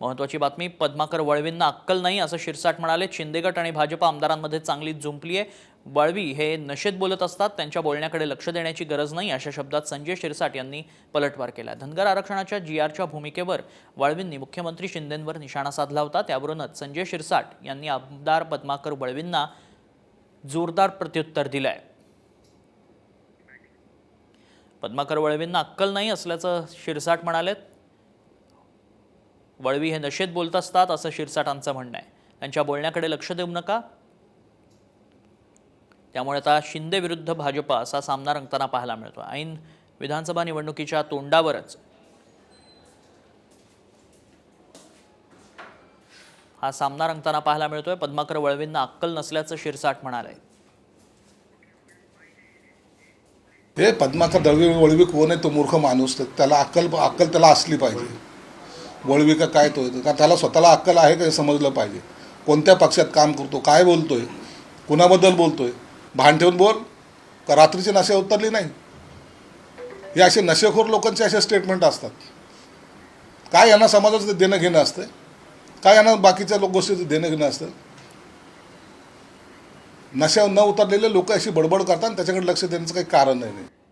महत्त्वाची बातमी, पद्माकर वळवींना अक्कल नाही असं शिरसाट म्हणाले। शिंदे गट आणि भाजप आमदारांमध्ये चांगली जुंपली आहे। वळवी हे नशेत बोलत असतात, त्यांच्या बोलण्याकडे लक्ष देण्याची गरज नाही अशा शब्दात संजय शिरसाट यांनी पलटवार केला। धनगर आरक्षणाच्या जीआरच्या भूमिकेवर वळवींनी मुख्यमंत्री शिंदेंवर निशाणा साधला होता। त्यावरूनच संजय शिरसाट यांनी आमदार पद्माकर वळवींना जोरदार प्रत्युत्तर दिलंय। पद्माकर वळवींना अक्कल नाही असल्याचं शिरसाट म्हणाले। वळवी हे नशेत बोलत असतात असं शिरसाटांचं म्हणणं आहे। त्यांच्या बोलण्याकडे लक्ष देऊ नका। त्यामुळे आता शिंदे विरुद्ध भाजप असा सामना रंगताना पाहायला मिळतो। ऐन विधानसभा निवडणुकीच्या तोंडावरच हा सामना रंगताना पाहायला मिळतोय। पद्माकर वळवींना अक्कल नसल्याचं शिरसाट म्हणाले। हे पद्माकर वळवी कोण आहे? तो मूर्ख माणूस, त्याला अक्कल त्याला असली पाहिजे। वळवी का काय तो, का त्याला स्वतःला अक्कल आहे का समजलं पाहिजे। कोणत्या पक्षात काम करतो, काय बोलतोय, कुणाबद्दल बोलतोय, भान ठेवून बोल का रात्रीची नशे उतरली नाही। हे असे नशेखोर लोकांचे असे स्टेटमेंट असतात। काय यांना समाजाचं देणं घेणं असतं, काय यांना बाकीच्या गोष्टीचं देणं घेणं असतं। नशा न उतरलेले लोक अशी बडबड करतात, त्याच्याकडे लक्ष देण्याचं काही कारण नाही।